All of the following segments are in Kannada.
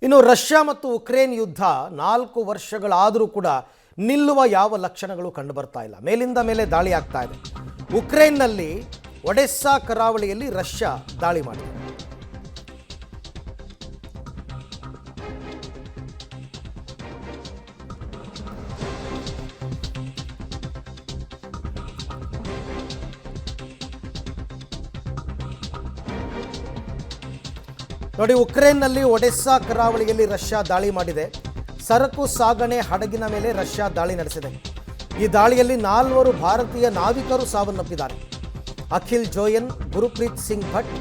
ಇನ್ನು ರಷ್ಯಾ ಮತ್ತು ಉಕ್ರೇನ್ ಯುದ್ಧ 4 ವರ್ಷಗಳಾದರೂ ಕೂಡ ನಿಲ್ಲುವ ಯಾವ ಲಕ್ಷಣಗಳು ಕಂಡು ಬರ್ತಾ ಇಲ್ಲ. ಮೇಲಿಂದ ಮೇಲೆ ದಾಳಿ ಆಗ್ತಾ ಇದೆ. ಉಕ್ರೇನ್ನಲ್ಲಿ ಒಡೆಸ್ಸಾ ಕರಾವಳಿಯಲ್ಲಿ ರಷ್ಯಾ ದಾಳಿ ಮಾಡಿದೆ. ನೋಡಿ, ಉಕ್ರೇನ್ನಲ್ಲಿ ಒಡೆಸ್ಸಾ ಕರಾವಳಿಯಲ್ಲಿ ರಷ್ಯಾ ದಾಳಿ ಮಾಡಿದೆ. ಸರಕು ಸಾಗಣೆ ಹಡಗಿನ ಮೇಲೆ ರಷ್ಯಾ ದಾಳಿ ನಡೆಸಿದೆ. ಈ ದಾಳಿಯಲ್ಲಿ 4 ಭಾರತೀಯ ನಾವಿಕರು ಸಾವನ್ನಪ್ಪಿದ್ದಾರೆ. ಅಖಿಲ್ ಜೋಯನ್, ಗುರುಪ್ರೀತ್ ಸಿಂಗ್ ಭಟ್,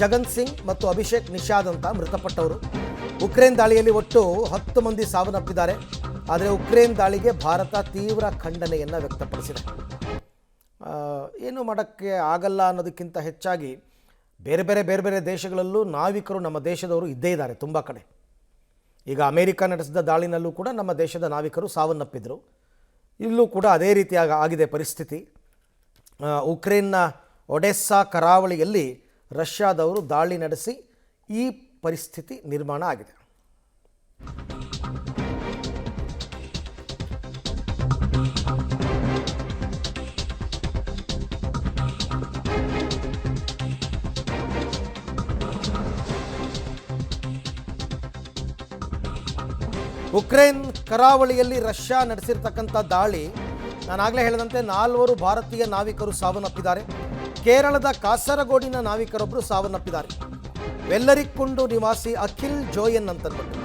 ಜಗನ್ ಸಿಂಗ್ ಮತ್ತು ಅಭಿಷೇಕ್ ನಿಷಾದ್ ಅಂತ ಮೃತಪಟ್ಟವರು. ಉಕ್ರೇನ್ ದಾಳಿಯಲ್ಲಿ ಒಟ್ಟು 10 ಮಂದಿ ಸಾವನ್ನಪ್ಪಿದ್ದಾರೆ. ಆದರೆ ಉಕ್ರೇನ್ ದಾಳಿಗೆ ಭಾರತ ತೀವ್ರ ಖಂಡನೆಯನ್ನು ವ್ಯಕ್ತಪಡಿಸಿದೆ. ಏನು ಮಾಡೋಕ್ಕೆ ಆಗಲ್ಲ ಅನ್ನೋದಕ್ಕಿಂತ ಹೆಚ್ಚಾಗಿ ಬೇರೆ ಬೇರೆ ದೇಶಗಳಲ್ಲೂ ನಾವಿಕರು ನಮ್ಮ ದೇಶದವರು ಇದ್ದೇ ಇದ್ದಾರೆ ತುಂಬ ಕಡೆ. ಈಗ ಅಮೇರಿಕ ನಡೆಸಿದ ದಾಳಿನಲ್ಲೂ ಕೂಡ ನಮ್ಮ ದೇಶದ ನಾವಿಕರು ಸಾವನ್ನಪ್ಪಿದ್ರು. ಇಲ್ಲೂ ಕೂಡ ಅದೇ ರೀತಿಯಾಗಿ ಆಗಿದೆ ಪರಿಸ್ಥಿತಿ. ಉಕ್ರೇನ್ನ ಒಡೆಸ್ಸಾ ಕರಾವಳಿಯಲ್ಲಿ ರಷ್ಯಾದವರು ದಾಳಿ ನಡೆಸಿ ಈ ಪರಿಸ್ಥಿತಿ ನಿರ್ಮಾಣ ಆಗಿದೆ. ಉಕ್ರೇನ್ ಕರಾವಳಿಯಲ್ಲಿ ರಷ್ಯಾ ನಡೆಸಿರ್ತಕ್ಕಂಥ ದಾಳಿ, ನಾನಾಗಲೇ ಹೇಳಿದಂತೆ 4 ಭಾರತೀಯ ನಾವಿಕರು ಸಾವನ್ನಪ್ಪಿದ್ದಾರೆ. ಕೇರಳದ ಕಾಸರಗೋಡಿನ ನಾವಿಕರೊಬ್ಬರು ಸಾವನ್ನಪ್ಪಿದ್ದಾರೆ. ವೆಲ್ಲರಿಕುಂಡು ನಿವಾಸಿ ಅಖಿಲ್ ಜೋಯನ್ ಅಂತಂದ್ಬಿಟ್ಟು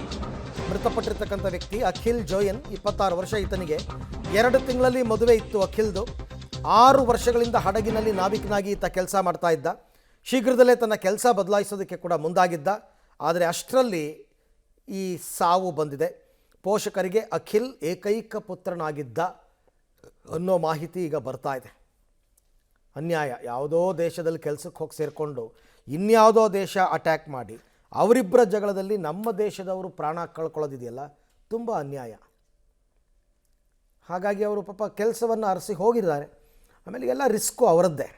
ಮೃತಪಟ್ಟಿರ್ತಕ್ಕಂಥ ವ್ಯಕ್ತಿ ಅಖಿಲ್ ಜೋಯನ್, 26 ವರ್ಷ. ಈತನಿಗೆ 2 ತಿಂಗಳಲ್ಲಿ ಮದುವೆ ಇತ್ತು. ಅಖಿಲ್ದು 6 ವರ್ಷಗಳಿಂದ ಹಡಗಿನಲ್ಲಿ ನಾವಿಕನಾಗಿ ಈತ ಕೆಲಸ ಮಾಡ್ತಾ ಇದ್ದ. ಶೀಘ್ರದಲ್ಲೇ ತನ್ನ ಕೆಲಸ ಬದಲಾಯಿಸೋದಕ್ಕೆ ಕೂಡ ಮುಂದಾಗಿದ್ದ. ಆದರೆ ಅಷ್ಟರಲ್ಲಿ ಈ ಸಾವು ಬಂದಿದೆ. ಪೋಷಕರಿಗೆ ಅಖಿಲ್ ಏಕೈಕ ಪುತ್ರನಾಗಿದ್ದ ಅನ್ನೋ ಮಾಹಿತಿ ಈಗ ಬರ್ತಾ ಇದೆ. ಅನ್ಯಾಯ. ಯಾವುದೋ ದೇಶದಲ್ಲಿ ಕೆಲಸಕ್ಕೆ ಹೋಗಿ ಸೇರಿಕೊಂಡು ಇನ್ಯಾವುದೋ ದೇಶ ಅಟ್ಯಾಕ್ ಮಾಡಿ ಅವರಿಬ್ಬರ ಜಗಳದಲ್ಲಿ ನಮ್ಮ ದೇಶದವರು ಪ್ರಾಣ ಕಳ್ಕೊಳ್ಳೋದಿದೆಯಲ್ಲ, ತುಂಬ ಅನ್ಯಾಯ. ಹಾಗಾಗಿ ಅವರು ಪಾಪ ಕೆಲಸವನ್ನು ಅರಸಿ ಹೋಗಿದ್ದಾರೆ. ಆಮೇಲೆ ಎಲ್ಲ ರಿಸ್ಕು ಅವರದ್ದೇ.